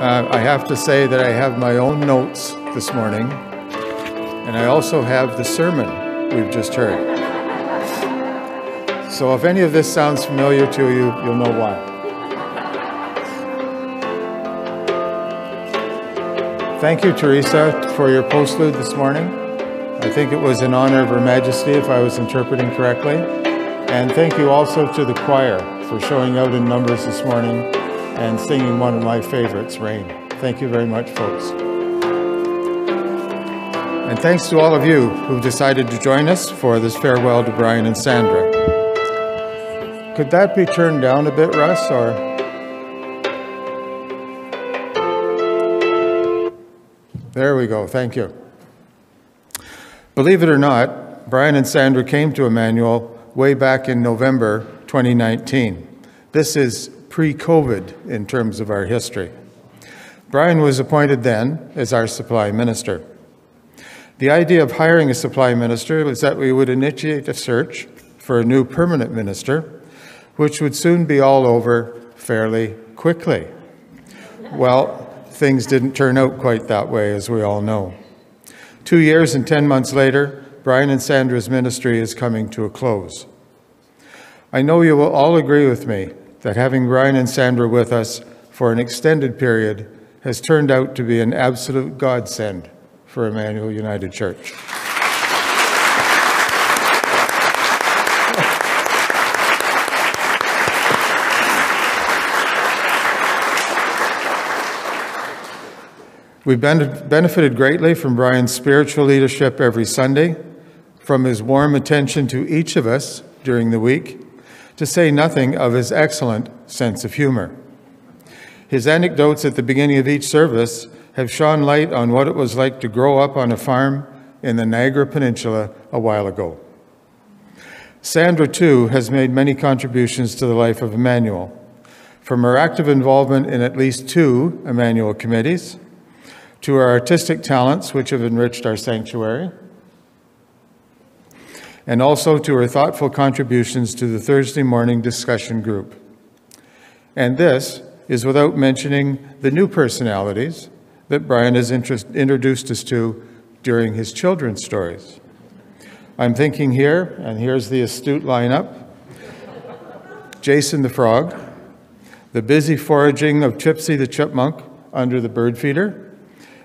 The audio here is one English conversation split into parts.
I have to say that I have my own notes this morning, and I also have the sermon we've just heard. So if any of this sounds familiar to you, you'll know why. Thank you, Teresa, for your postlude this morning. I think it was in honor of Her Majesty, if I was interpreting correctly. And thank you also to the choir for showing out in numbers this morning and singing one of my favorites, Rain. Thank you very much, folks. And thanks to all of you who've decided to join us for this farewell to Brian and Sandra. Could that be turned down a bit, Russ, or? There we go, thank you. Believe it or not, Brian and Sandra came to Emmanuel way back in November 2019. This is pre-COVID in terms of our history. Brian was appointed then as our supply minister. The idea of hiring a supply minister was that we would initiate a search for a new permanent minister, which would soon be all over fairly quickly. Well, things didn't turn out quite that way, as we all know. 2 years and 10 months later, Brian and Sandra's ministry is coming to a close. I know you will all agree with me that having Brian and Sandra with us for an extended period has turned out to be an absolute godsend for Emmanuel United Church. We've benefited greatly from Brian's spiritual leadership every Sunday, from his warm attention to each of us during the week, to say nothing of his excellent sense of humor. His anecdotes at the beginning of each service have shone light on what it was like to grow up on a farm in the Niagara Peninsula a while ago. Sandra, too, has made many contributions to the life of Emmanuel, from her active involvement in at least 2 Emmanuel committees, to our artistic talents, which have enriched our sanctuary, and also to her thoughtful contributions to the Thursday morning discussion group. And this is without mentioning the new personalities that Brian has introduced us to during his children's stories. I'm thinking here, and here's the astute lineup, Jason the Frog, the busy foraging of Chipsy the Chipmunk under the bird feeder,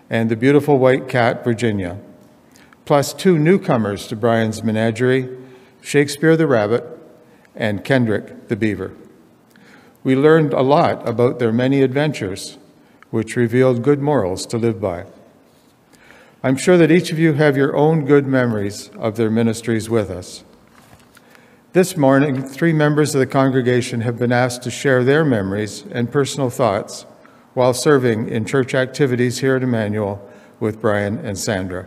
and the beautiful white cat, Virginia, plus 2 newcomers to Brian's menagerie, Shakespeare the Rabbit and Kendrick the Beaver. We learned a lot about their many adventures, which revealed good morals to live by. I'm sure that each of you have your own good memories of their ministries with us. This morning, 3 members of the congregation have been asked to share their memories and personal thoughts while serving in church activities here at Emmanuel with Brian and Sandra.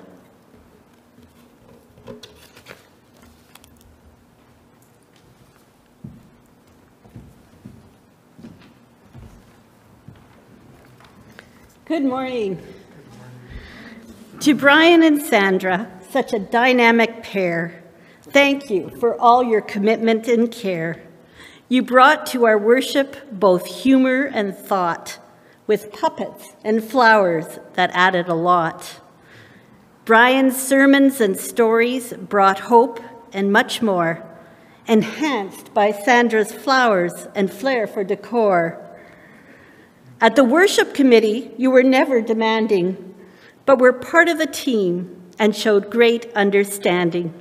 Good morning. To Brian and Sandra, such a dynamic pair, thank you for all your commitment and care. You brought to our worship both humor and thought, with puppets and flowers that added a lot. Brian's sermons and stories brought hope and much more, enhanced by Sandra's flowers and flair for decor. At the worship committee, you were never demanding, but were part of the team and showed great understanding.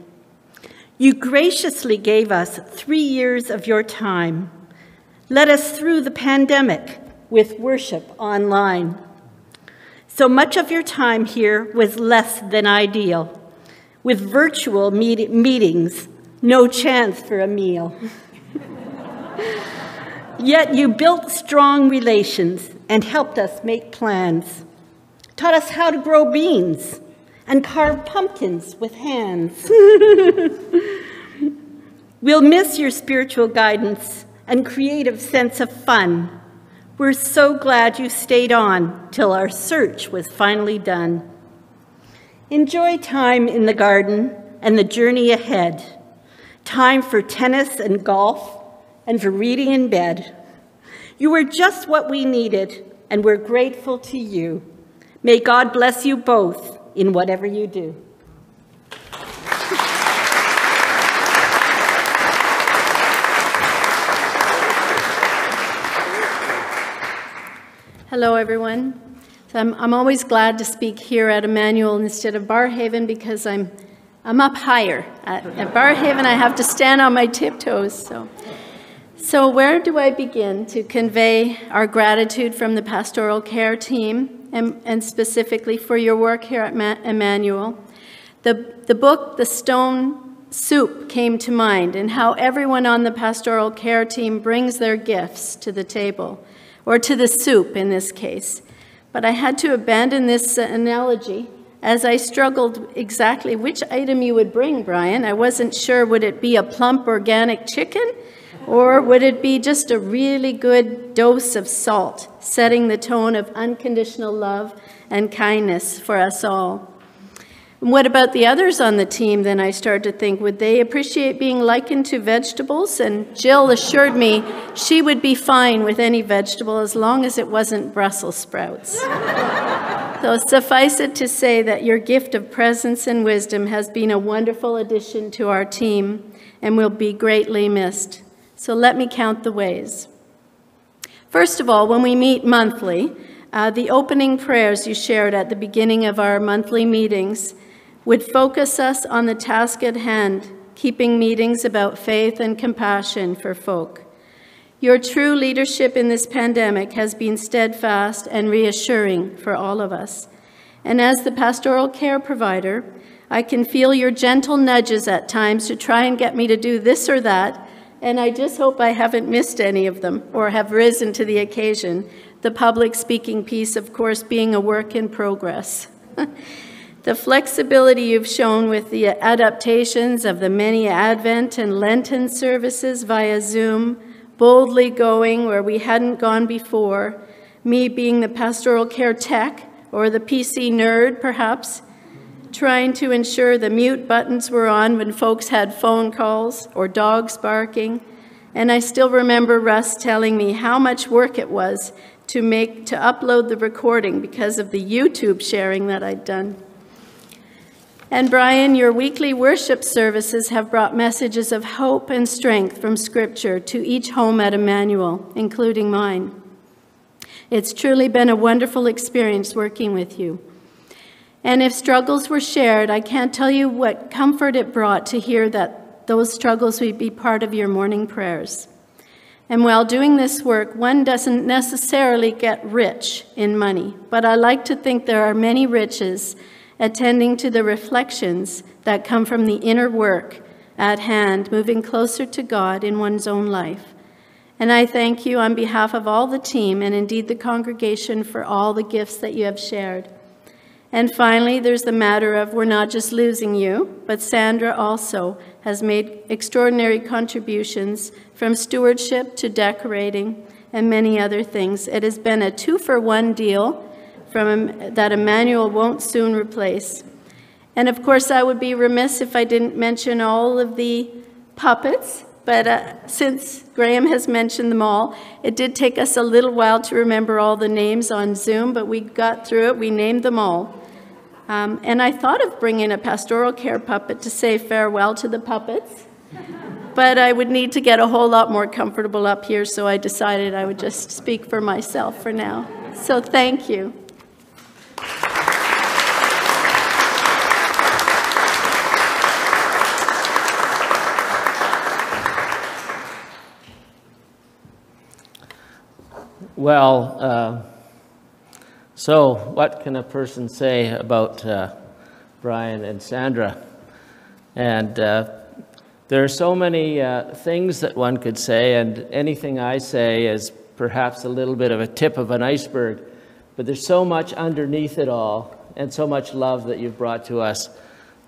You graciously gave us 3 years of your time, led us through the pandemic with worship online. So much of your time here was less than ideal. With virtual meetings, no chance for a meal. Yet you built strong relations and helped us make plans, taught us how to grow beans and carve pumpkins with hands. We'll miss your spiritual guidance and creative sense of fun. We're so glad you stayed on till our search was finally done. Enjoy time in the garden and the journey ahead. Time for tennis and golf and for reading in bed. You were just what we needed, and we're grateful to you. May God bless you both in whatever you do. Hello, everyone. So I'm always glad to speak here at Emmanuel instead of Barrhaven because I'm up higher. At Barrhaven, I have to stand on my tiptoes. So where do I begin to convey our gratitude from the pastoral care team and specifically for your work here at Emmanuel? The book, The Stone Soup, came to mind, and how everyone on the pastoral care team brings their gifts to the table, or to the soup in this case. But I had to abandon this analogy as I struggled exactly which item you would bring, Brian. I wasn't sure, would it be a plump organic chicken, or would it be just a really good dose of salt, setting the tone of unconditional love and kindness for us all? And what about the others on the team? Then I started to think, would they appreciate being likened to vegetables? And Jill assured me she would be fine with any vegetable as long as it wasn't Brussels sprouts. So suffice it to say that your gift of presence and wisdom has been a wonderful addition to our team and will be greatly missed. So let me count the ways. First of all, when we meet monthly, the opening prayers you shared at the beginning of our monthly meetings would focus us on the task at hand, keeping meetings about faith and compassion for folk. Your true leadership in this pandemic has been steadfast and reassuring for all of us. And as the pastoral care provider, I can feel your gentle nudges at times to try and get me to do this or that, and I just hope I haven't missed any of them or have risen to the occasion, the public speaking piece, of course, being a work in progress. The flexibility you've shown with the adaptations of the many Advent and Lenten services via Zoom, boldly going where we hadn't gone before, me being the pastoral care tech or the PC nerd, perhaps, trying to ensure the mute buttons were on when folks had phone calls or dogs barking. And I still remember Russ telling me how much work it was to upload the recording because of the YouTube sharing that I'd done. And Brian, your weekly worship services have brought messages of hope and strength from Scripture to each home at Emmanuel, including mine. It's truly been a wonderful experience working with you. And if struggles were shared, I can't tell you what comfort it brought to hear that those struggles would be part of your morning prayers. And while doing this work, one doesn't necessarily get rich in money, but I like to think there are many riches attending to the reflections that come from the inner work at hand, moving closer to God in one's own life. And I thank you on behalf of all the team and indeed the congregation for all the gifts that you have shared. And finally, there's the matter of we're not just losing you, but Sandra also has made extraordinary contributions from stewardship to decorating and many other things. It has been a 2-for-1 deal that Emmanuel won't soon replace. And of course, I would be remiss if I didn't mention all of the puppets, but since Graham has mentioned them all, it did take us a little while to remember all the names on Zoom, but we got through it, we named them all. And I thought of bringing a pastoral care puppet to say farewell to the puppets, but I would need to get a whole lot more comfortable up here, so I decided I would just speak for myself for now. So thank you. Well, so what can a person say about Brian and Sandra? And there are so many things that one could say, and anything I say is perhaps a little bit of a tip of an iceberg, but there's so much underneath it all, and so much love that you've brought to us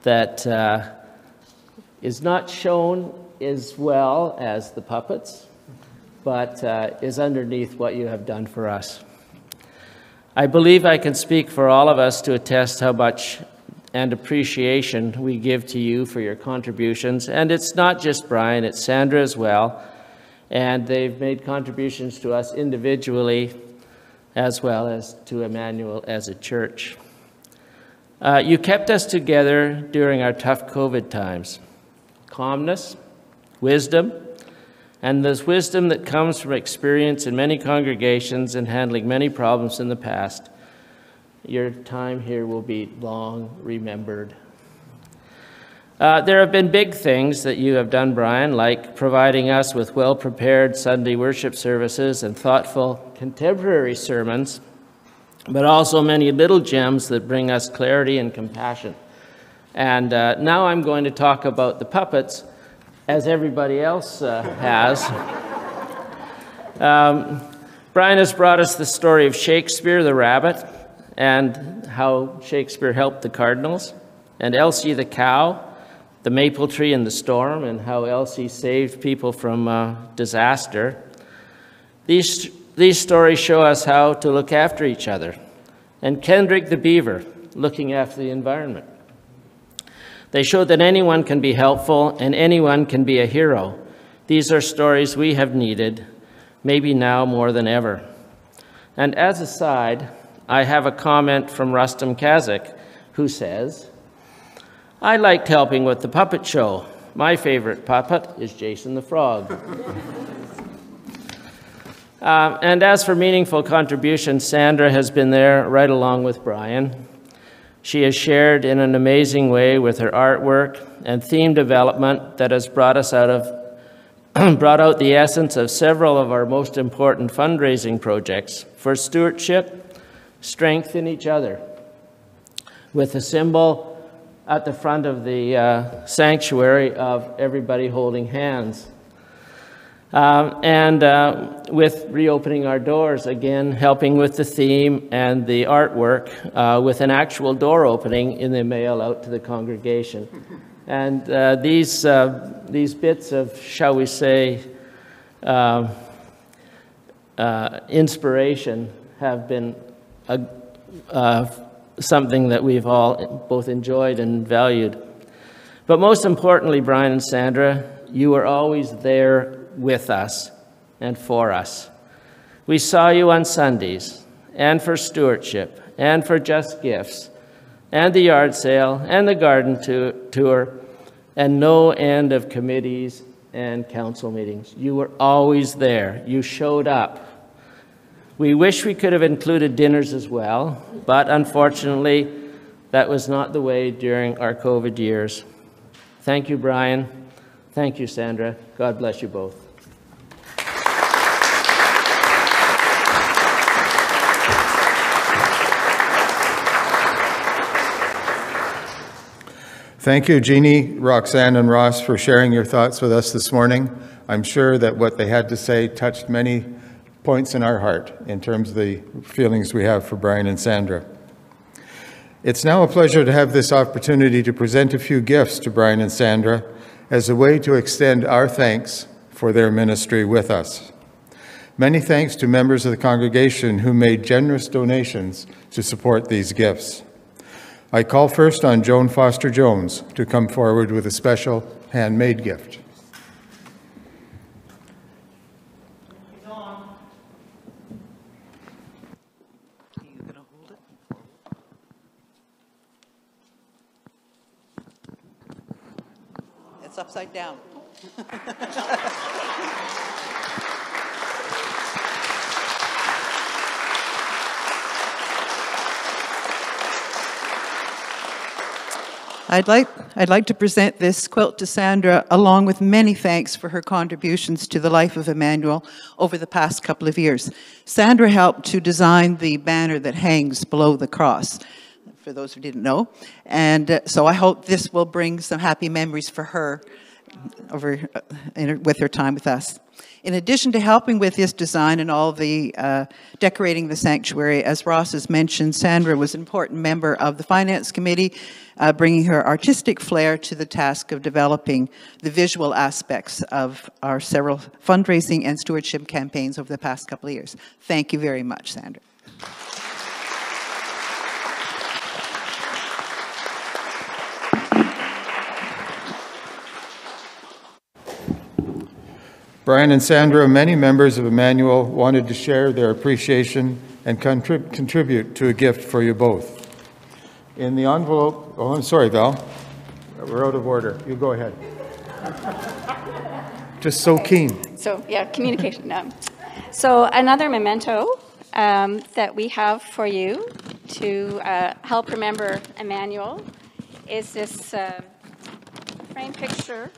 that is not shown as well as the puppets, but is underneath what you have done for us. I believe I can speak for all of us to attest how much and appreciation we give to you for your contributions. And it's not just Brian, it's Sandra as well. And they've made contributions to us individually as well as to Emmanuel as a church. You kept us together during our tough COVID times. Calmness, wisdom, and there's wisdom that comes from experience in many congregations and handling many problems in the past. Your time here will be long remembered. There have been big things that you have done, Brian, like providing us with well-prepared Sunday worship services and thoughtful contemporary sermons, but also many little gems that bring us clarity and compassion. And now I'm going to talk about the puppets, as everybody else has. Brian has brought us the story of Shakespeare the rabbit and how Shakespeare helped the cardinals, and Elsie the cow, the maple tree in the storm, and how Elsie saved people from disaster. These stories show us how to look after each other, and Kendrick the beaver, looking after the environment. They show that anyone can be helpful and anyone can be a hero. These are stories we have needed, maybe now more than ever. And as a side, I have a comment from Rustam Kazak, who says, "I liked helping with the puppet show. My favorite puppet is Jason the Frog." And as for meaningful contributions, Sandra has been there right along with Brian. She has shared in an amazing way with her artwork and theme development that has brought out the essence of several of our most important fundraising projects for stewardship, strength in each other, with a symbol at the front of the sanctuary of everybody holding hands. With reopening our doors, again, helping with the theme and the artwork with an actual door opening in the mail out to the congregation. And these bits of, shall we say, inspiration have been something that we've all both enjoyed and valued. But most importantly, Brian and Sandra, you were always there with us and for us. We saw you on Sundays, and for stewardship, and for Just Gifts, and the yard sale, and the garden tour, and no end of committees and council meetings. You were always there. You showed up. We wish we could have included dinners as well, but unfortunately, that was not the way during our COVID years. Thank you, Brian. Thank you, Sandra. God bless you both. Thank you, Jeannie, Roxanne, and Ross, for sharing your thoughts with us this morning. I'm sure that what they had to say touched many points in our heart in terms of the feelings we have for Brian and Sandra. It's now a pleasure to have this opportunity to present a few gifts to Brian and Sandra as a way to extend our thanks for their ministry with us. Many thanks to members of the congregation who made generous donations to support these gifts. I call first on Joan Foster Jones to come forward with a special handmade gift. It's upside down. I'd like to present this quilt to Sandra, along with many thanks for her contributions to the life of Emmanuel over the past couple of years. Sandra helped to design the banner that hangs below the cross, for those who didn't know. And so I hope this will bring some happy memories for her with her time with us. In addition to helping with this design and all the decorating the sanctuary, as Ross has mentioned, Sandra was an important member of the Finance Committee, bringing her artistic flair to the task of developing the visual aspects of our several fundraising and stewardship campaigns over the past couple of years. Thank you very much, Sandra. Brian and Sandra, many members of Emmanuel wanted to share their appreciation and contribute to a gift for you both. In the envelope, oh, I'm sorry, Val. We're out of order. You go ahead. Just so keen. So, yeah, communication. So another memento that we have for you to help remember Emmanuel is this framed picture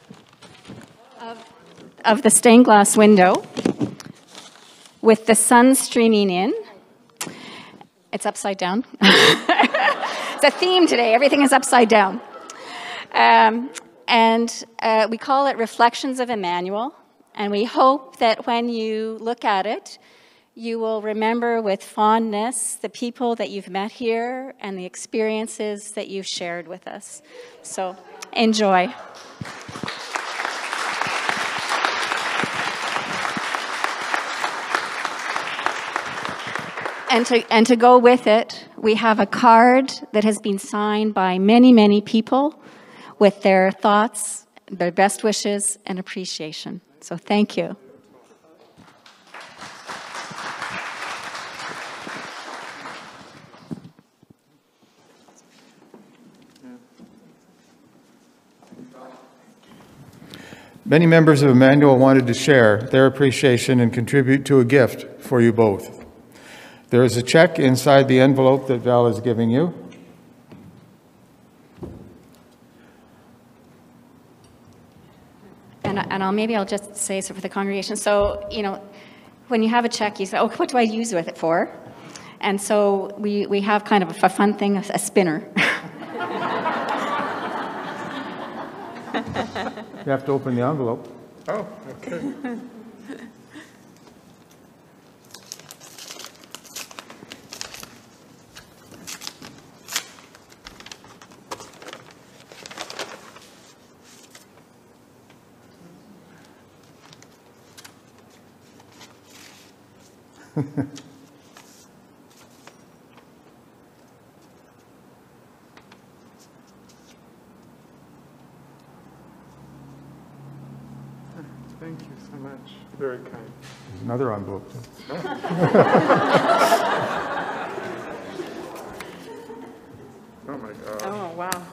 of the stained glass window with the sun streaming in. It's upside down. It's a theme today. Everything is upside down. And we call it Reflections of Emmanuel. And we hope that when you look at it, you will remember with fondness the people that you've met here and the experiences that you've shared with us. So enjoy. And to go with it, we have a card that has been signed by many, many people with their thoughts, their best wishes, and appreciation. So thank you. Many members of Emmanuel wanted to share their appreciation and contribute to a gift for you both. There is a check inside the envelope that Val is giving you. And maybe I'll just say so for the congregation. So, you know, when you have a check, you say, oh, what do I use it for? And so we have kind of a fun thing, a spinner. You have to open the envelope. Oh, okay. Thank you so much. Very kind. There's another envelope. Oh my God. Oh, wow.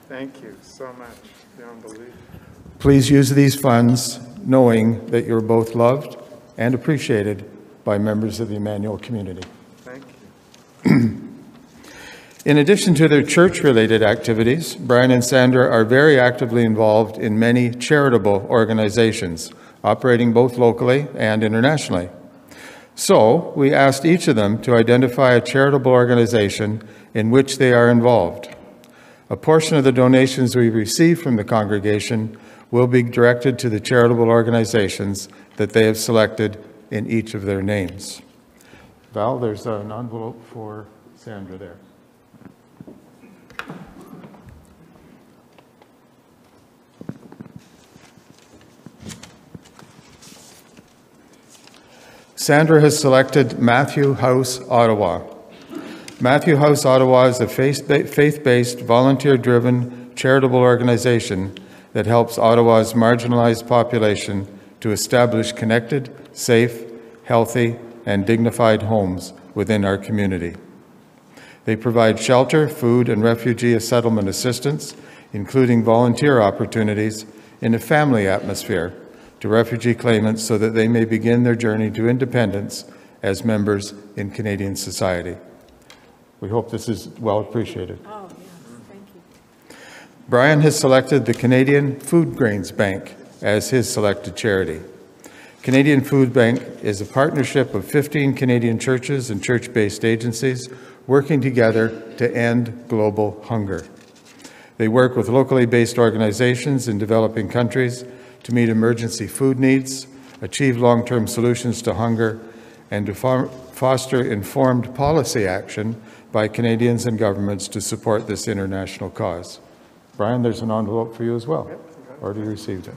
Thank you so much. Beyond belief. Please use these funds knowing that you're both loved and appreciated by members of the Emmanuel community. Thank you. In addition to their church-related activities, Brian and Sandra are very actively involved in many charitable organizations, operating both locally and internationally. So, we asked each of them to identify a charitable organization in which they are involved. A portion of the donations we receive from the congregation will be directed to the charitable organizations that they have selected in each of their names. Val, there's an envelope for Sandra there. Sandra has selected Matthew House Ottawa. Matthew House Ottawa is a faith-based, volunteer-driven charitable organization that helps Ottawa's marginalized population to establish connected, safe, healthy, and dignified homes within our community. They provide shelter, food, and refugee settlement assistance, including volunteer opportunities in a family atmosphere to refugee claimants so that they may begin their journey to independence as members in Canadian society. We hope this is well appreciated. Oh, yes, thank you. Brian has selected the Canadian Food Grains Bank as his selected charity. Canadian Food Bank is a partnership of 15 Canadian churches and church-based agencies working together to end global hunger. They work with locally based organizations in developing countries to meet emergency food needs, achieve long-term solutions to hunger, and to foster informed policy action by Canadians and governments to support this international cause. Brian, there's an envelope for you as well. Already received it.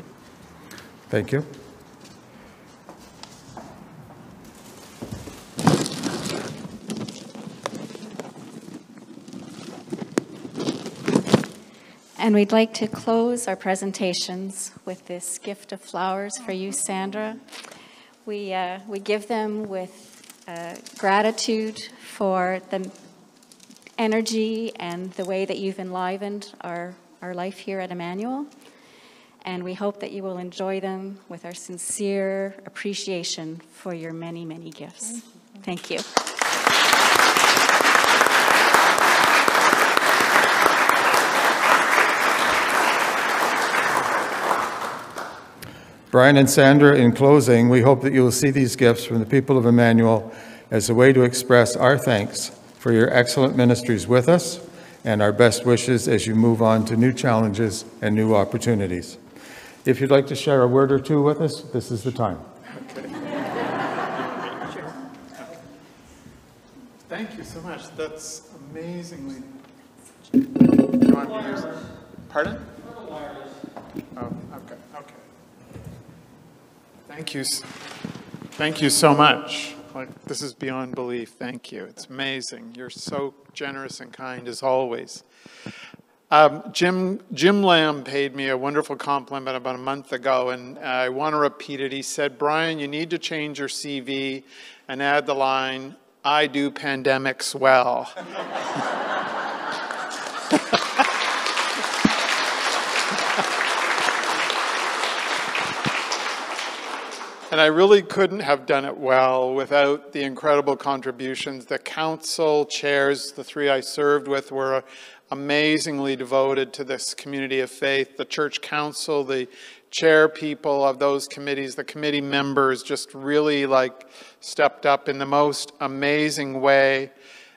Thank you. And we'd like to close our presentations with this gift of flowers for you, Sandra. We give them with gratitude for the energy and the way that you've enlivened our life here at Emmanuel. And we hope that you will enjoy them with our sincere appreciation for your many, many gifts. Thank you. Brian and Sandra, in closing, we hope that you will see these gifts from the people of Emmanuel as a way to express our thanks for your excellent ministries with us and our best wishes as you move on to new challenges and new opportunities. If you'd like to share a word or two with us, this is the time. Okay. Thank you so much. That's amazingly. Do you want me to use? Pardon? Oh, okay. Okay. Thank you so much. Like, this is beyond belief. Thank you. It's amazing. You're so generous and kind as always. Jim Lamb paid me a wonderful compliment about a month ago, and I want to repeat it. He said, Brian, you need to change your CV and add the line, I do pandemics well. And I really couldn't have done it well without the incredible contributions. The council chairs, the three I served with, were amazingly devoted to this community of faith. The church council, the chair people of those committees, the committee members just really stepped up in the most amazing way.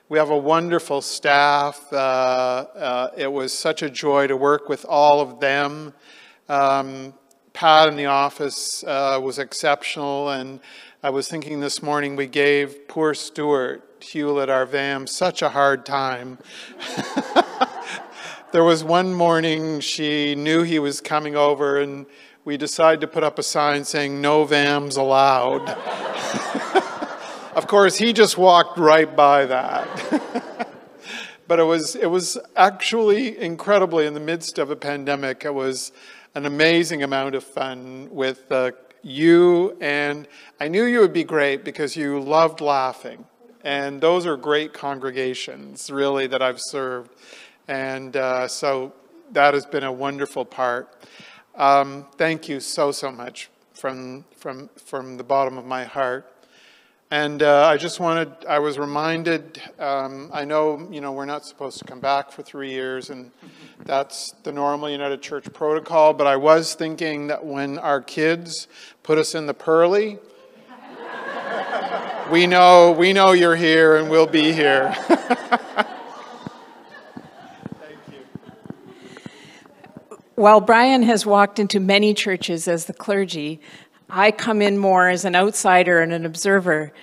We have a wonderful staff. It was such a joy to work with all of them. Pat in the office was exceptional, and I was thinking this morning we gave poor Stuart Hewlett, our VAM, such a hard time. There was one morning she knew he was coming over, and we decided to put up a sign saying, no VAMs allowed. Of course, he just walked right by that. But it was actually incredibly, in the midst of a pandemic, it was an amazing amount of fun with you, and I knew you would be great because you loved laughing. And those are great congregations, really, that I've served. And so that has been a wonderful part. Thank you so much from the bottom of my heart. And I was reminded, I know, we're not supposed to come back for 3 years, and that's the normal United Church protocol, but I was thinking that when our kids put us in the Pearly, we know you're here and we'll be here. While Brian has walked into many churches as the clergy, I come in more as an outsider and an observer.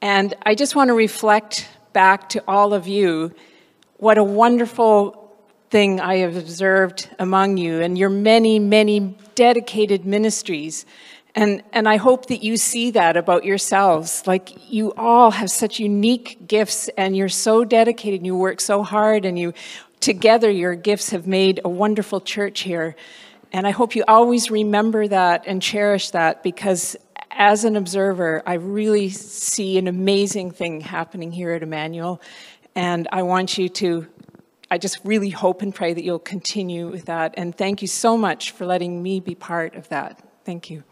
And I just want to reflect back to all of you what a wonderful thing I have observed among you and your many, many dedicated ministries. And I hope that you see that about yourselves. Like, you all have such unique gifts, and you're so dedicated, and you work so hard, and together your gifts have made a wonderful church here. And I hope you always remember that and cherish that, because as an observer, I really see an amazing thing happening here at Emmanuel. And I just really hope and pray that you'll continue with that. And thank you so much for letting me be part of that. Thank you.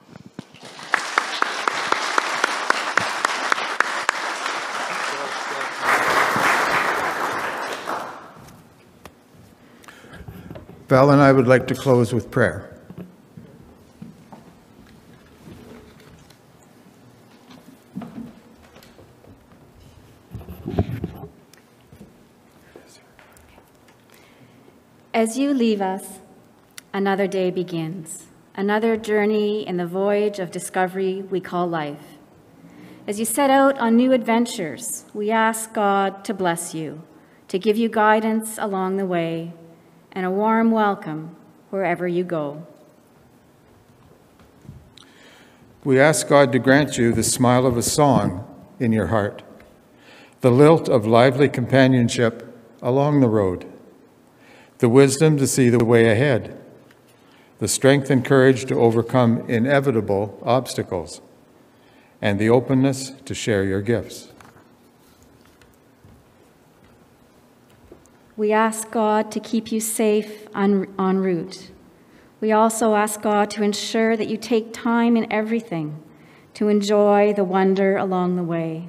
Val and I would like to close with prayer. As you leave us, another day begins, another journey in the voyage of discovery we call life. As you set out on new adventures, we ask God to bless you, to give you guidance along the way, and a warm welcome wherever you go. We ask God to grant you the smile of a song in your heart, the lilt of lively companionship along the road, the wisdom to see the way ahead, the strength and courage to overcome inevitable obstacles, and the openness to share your gifts. We ask God to keep you safe en route. We also ask God to ensure that you take time in everything to enjoy the wonder along the way,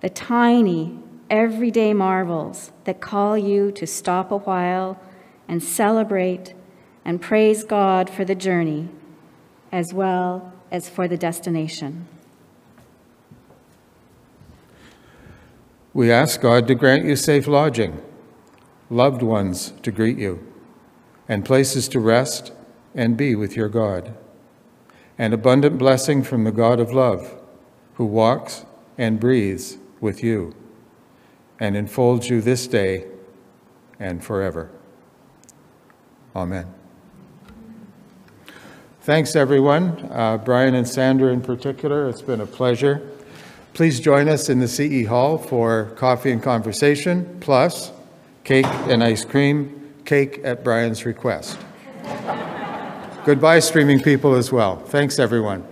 the tiny, everyday marvels that call you to stop a while and celebrate and praise God for the journey as well as for the destination. We ask God to grant you safe lodging, loved ones to greet you, and places to rest and be with your God, and abundant blessing from the God of love, who walks and breathes with you and enfolds you this day and forever. Amen. Thanks, everyone. Brian and Sandra in particular, it's been a pleasure. Please join us in the CE Hall for coffee and conversation, plus cake and ice cream, cake at Brian's request. Goodbye, streaming people, as well. Thanks, everyone.